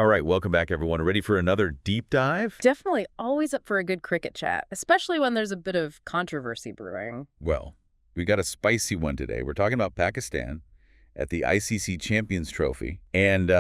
All right, welcome back, everyone. Ready for another deep dive? Definitely always up for a good cricket chat, especially when there's a bit of controversy brewing. Well, we got a spicy one today. We're talking about Pakistan at the ICC Champions Trophy and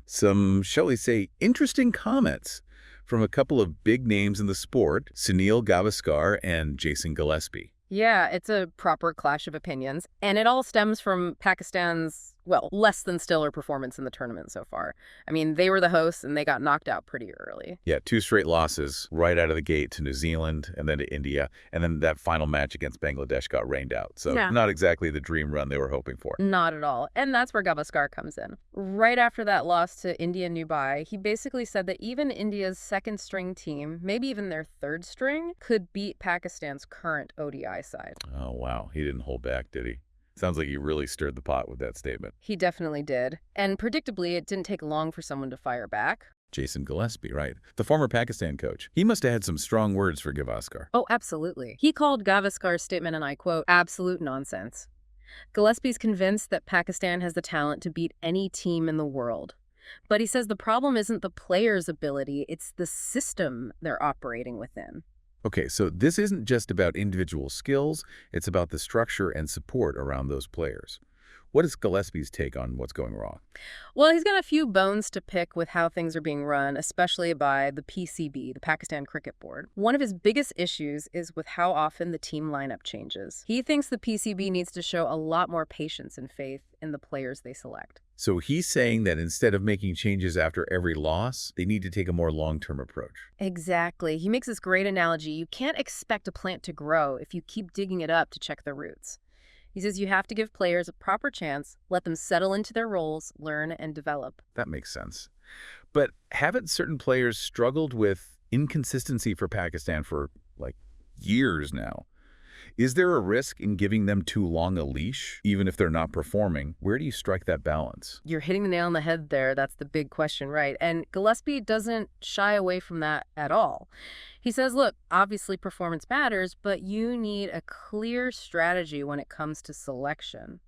some, shall we say, interesting comments from a couple of big names in the sport, Sunil Gavaskar and Jason Gillespie. Yeah, it's a proper clash of opinions, and it all stems from Pakistan's, well, less than stellar performance in the tournament so far. I mean, they were the hosts, and they got knocked out pretty early. Yeah, 2 straight losses right out of the gate to New Zealand and then to India, and then that final match against Bangladesh got rained out. So Yeah. not exactly the dream run they were hoping for. Not at all. And that's where Gavaskar comes in. Right after that loss to India and Dubai, he basically said that even India's second-string team, maybe even their third string, could beat Pakistan's current ODI side. Oh, wow. He didn't hold back, did he? Sounds like he really stirred the pot with that statement. He definitely did. And predictably, it didn't take long for someone to fire back. Jason Gillespie, right? The former Pakistan coach. He must have had some strong words for Gavaskar. Oh, absolutely. He called Gavaskar's statement, and I quote, absolute nonsense. Gillespie's convinced that Pakistan has the talent to beat any team in the world. But he says the problem isn't the players' ability, it's the system they're operating within. Okay, so this isn't just about individual skills, it's about the structure and support around those players. What is Gillespie's take on what's going wrong? Well, he's got a few bones to pick with how things are being run, especially by the PCB, the Pakistan Cricket Board. One of his biggest issues is with how often the team lineup changes. He thinks the PCB needs to show a lot more patience and faith in the players they select. So he's saying that instead of making changes after every loss, they need to take a more long-term approach. Exactly. He makes this great analogy. You can't expect a plant to grow if you keep digging it up to check the roots. He says you have to give players a proper chance, let them settle into their roles, learn, and develop. That makes sense. But haven't certain players struggled with inconsistency for Pakistan for, like, years now? Is there a risk in giving them too long a leash, even if they're not performing? Where do you strike that balance? You're hitting the nail on the head there. That's the big question, right? And Gillespie doesn't shy away from that at all. He says, look, obviously performance matters, but you need a clear strategy when it comes to selection.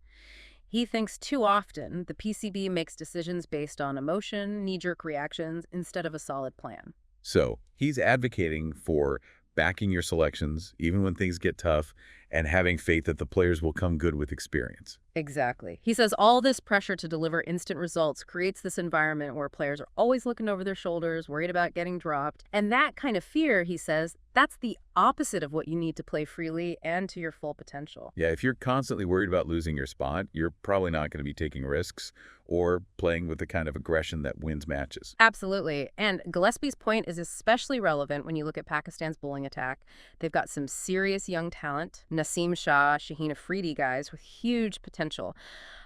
He thinks too often the PCB makes decisions based on emotion, knee-jerk reactions, instead of a solid plan. So he's advocating for backing your selections, even when things get tough, and having faith that the players will come good with experience. Exactly. He says all this pressure to deliver instant results creates this environment where players are always looking over their shoulders, worried about getting dropped. And that kind of fear, he says, that's the opposite of what you need to play freely and to your full potential. Yeah, if you're constantly worried about losing your spot, you're probably not going to be taking risks or playing with the kind of aggression that wins matches. Absolutely. And Gillespie's point is especially relevant when you look at Pakistan's bowling attack. They've got some serious young talent, Naseem Shah, Shaheen Afridi guys with huge potential.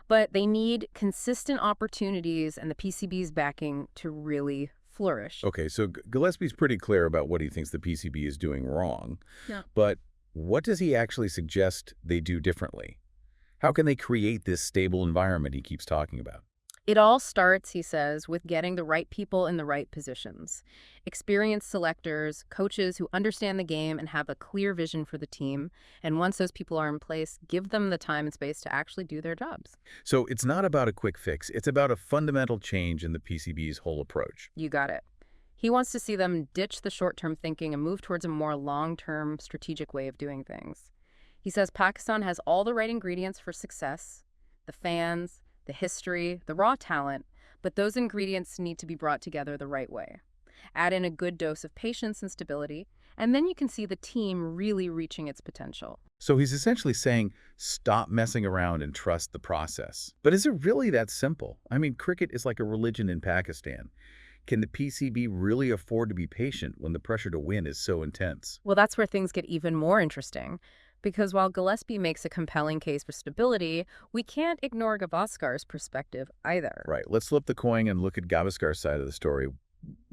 But they need consistent opportunities and the PCB's backing to really flourish. Okay, so Gillespie's pretty clear about what he thinks the PCB is doing wrong. Yeah. But what does he actually suggest they do differently? How can they create this stable environment he keeps talking about? It all starts, he says, with getting the right people in the right positions. Experienced selectors, coaches who understand the game and have a clear vision for the team. And once those people are in place, give them the time and space to actually do their jobs. So it's not about a quick fix. It's about a fundamental change in the PCB's whole approach. You got it. He wants to see them ditch the short-term thinking and move towards a more long-term strategic way of doing things. He says Pakistan has all the right ingredients for success, the fans, the history, the raw talent, but those ingredients need to be brought together the right way. Add in a good dose of patience and stability, and then you can see the team really reaching its potential. So he's essentially saying, stop messing around and trust the process. But is it really that simple? I mean, cricket is like a religion in Pakistan. Can the PCB really afford to be patient when the pressure to win is so intense? Well, that's where things get even more interesting. Because while Gillespie makes a compelling case for stability, we can't ignore Gavaskar's perspective either. Right. Let's flip the coin and look at Gavaskar's side of the story.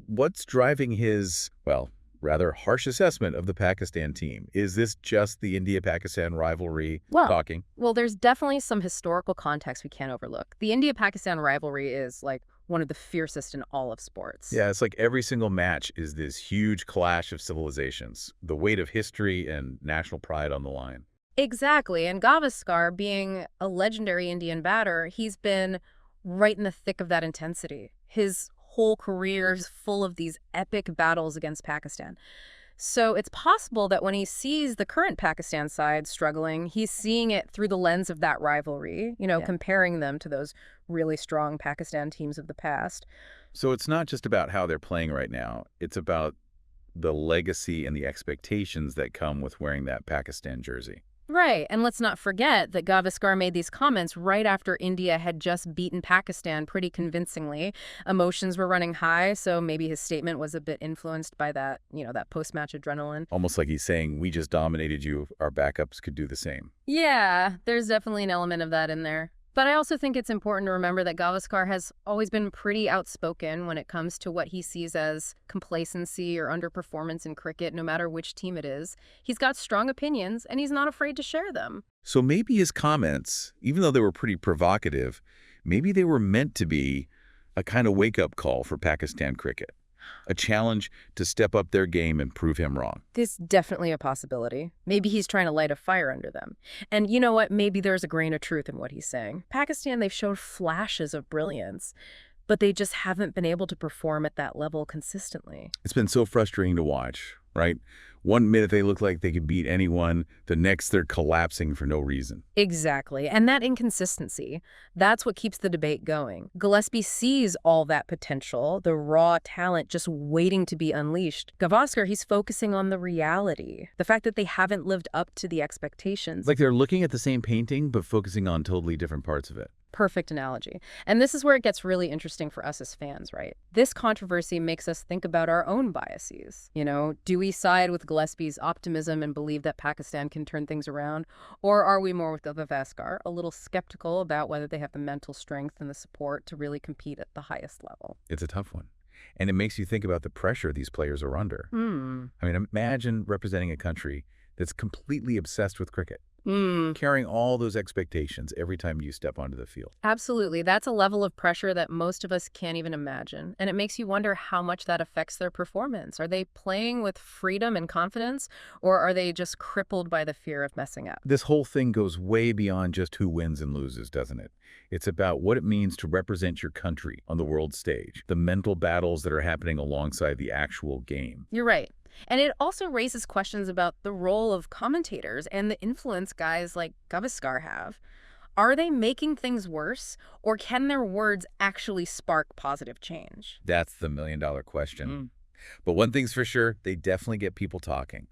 What's driving his, well, rather harsh assessment of the Pakistan team? Is this just the India-Pakistan rivalry talking? Well, there's definitely some historical context we can't overlook. The India-Pakistan rivalry is like one of the fiercest in all of sports. Yeah, it's like every single match is this huge clash of civilizations, the weight of history and national pride on the line. Exactly. And Gavaskar, being a legendary Indian batter, he's been right in the thick of that intensity. His whole careers full of these epic battles against Pakistan. So it's possible that when he sees the current Pakistan side struggling, he's seeing it through the lens of that rivalry, Yeah. comparing them to those really strong Pakistan teams of the past. So it's not just about how they're playing right now. It's about the legacy and the expectations that come with wearing that Pakistan jersey. Right, and let's not forget that Gavaskar made these comments right after India had just beaten Pakistan pretty convincingly. Emotions were running high, so maybe his statement was a bit influenced by that, that post-match adrenaline. Almost like he's saying, we just dominated you, our backups could do the same. Yeah, there's definitely an element of that in there. But I also think it's important to remember that Gavaskar has always been pretty outspoken when it comes to what he sees as complacency or underperformance in cricket, no matter which team it is. He's got strong opinions, and he's not afraid to share them. So maybe his comments, even though they were pretty provocative, maybe they were meant to be a kind of wake-up call for Pakistan cricket. A challenge to step up their game and prove him wrong. There's definitely a possibility. Maybe he's trying to light a fire under them. And you know what? Maybe there's a grain of truth in what he's saying. Pakistan, they've showed flashes of brilliance, but they just haven't been able to perform at that level consistently. It's been so frustrating to watch, right? One minute they look like they could beat anyone, the next they're collapsing for no reason. Exactly. And that inconsistency, that's what keeps the debate going. Gillespie sees all that potential, the raw talent just waiting to be unleashed. Gavaskar, he's focusing on the reality, the fact that they haven't lived up to the expectations. Like they're looking at the same painting, but focusing on totally different parts of it. Perfect analogy. And this is where it gets really interesting for us as fans, right? This controversy makes us think about our own biases. Do we side with Gillespie's optimism and believe that Pakistan can turn things around? Or are we more with Gavaskar, a little skeptical about whether they have the mental strength and the support to really compete at the highest level? It's a tough one. And it makes you think about the pressure these players are under. I mean, imagine representing a country that's completely obsessed with cricket. Carrying all those expectations every time you step onto the field. Absolutely. That's a level of pressure that most of us can't even imagine. And it makes you wonder how much that affects their performance. Are they playing with freedom and confidence, or are they just crippled by the fear of messing up? This whole thing goes way beyond just who wins and loses, doesn't it? It's about what it means to represent your country on the world stage, the mental battles that are happening alongside the actual game. You're right. And it also raises questions about the role of commentators and the influence guys like Gavaskar have. Are they making things worse, or can their words actually spark positive change? That's the million-dollar question. But one thing's for sure, they definitely get people talking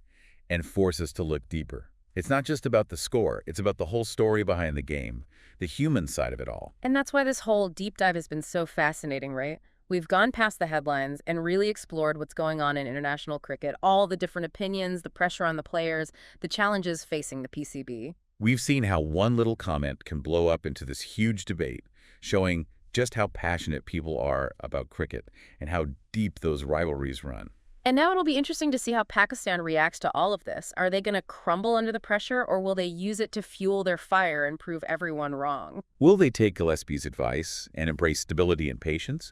and force us to look deeper. It's not just about the score. It's about the whole story behind the game, the human side of it all. And that's why this whole deep dive has been so fascinating, right? We've gone past the headlines and really explored what's going on in international cricket, all the different opinions, the pressure on the players, the challenges facing the PCB. We've seen how one little comment can blow up into this huge debate, showing just how passionate people are about cricket and how deep those rivalries run. And now it'll be interesting to see how Pakistan reacts to all of this. Are they going to crumble under the pressure, or will they use it to fuel their fire and prove everyone wrong? Will they take Gillespie's advice and embrace stability and patience?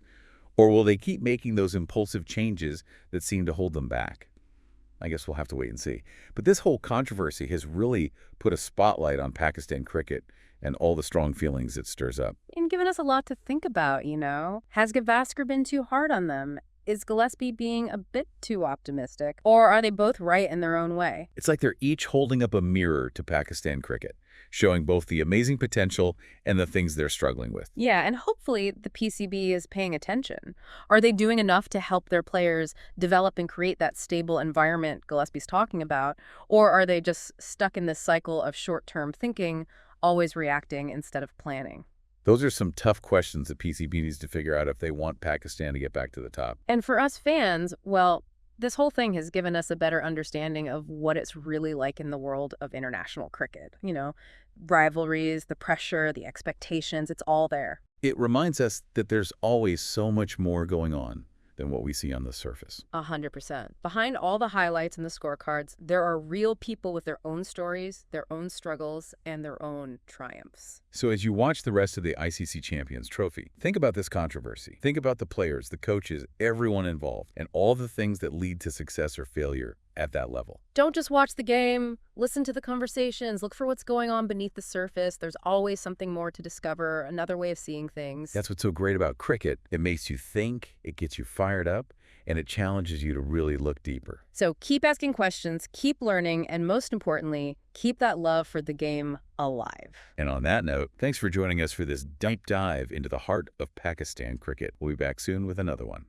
Or will they keep making those impulsive changes that seem to hold them back? I guess we'll have to wait and see. But this whole controversy has really put a spotlight on Pakistan cricket and all the strong feelings it stirs up. And given us a lot to think about, Has Gavaskar been too hard on them? Is Gillespie being a bit too optimistic? Or are they both right in their own way? It's like they're each holding up a mirror to Pakistan cricket, showing both the amazing potential and the things they're struggling with. Yeah, and hopefully the PCB is paying attention. Are they doing enough to help their players develop and create that stable environment Gillespie's talking about? Or are they just stuck in this cycle of short-term thinking, always reacting instead of planning? Those are some tough questions the PCB needs to figure out if they want Pakistan to get back to the top. And for us fans, well, this whole thing has given us a better understanding of what it's really like in the world of international cricket. Rivalries, the pressure, the expectations, it's all there. It reminds us that there's always so much more going on than what we see on the surface. 100%. Behind all the highlights and the scorecards, there are real people with their own stories, their own struggles, and their own triumphs. So as you watch the rest of the ICC Champions Trophy, think about this controversy. Think about the players, the coaches, everyone involved, and all the things that lead to success or failure at that level. Don't just watch the game. Listen to the conversations. Look for what's going on beneath the surface. There's always something more to discover, another way of seeing things. That's what's so great about cricket. It makes you think, it gets you fired up, and it challenges you to really look deeper. So keep asking questions, keep learning, and most importantly, keep that love for the game alive. And on that note, thanks for joining us for this deep dive into the heart of Pakistan cricket. We'll be back soon with another one.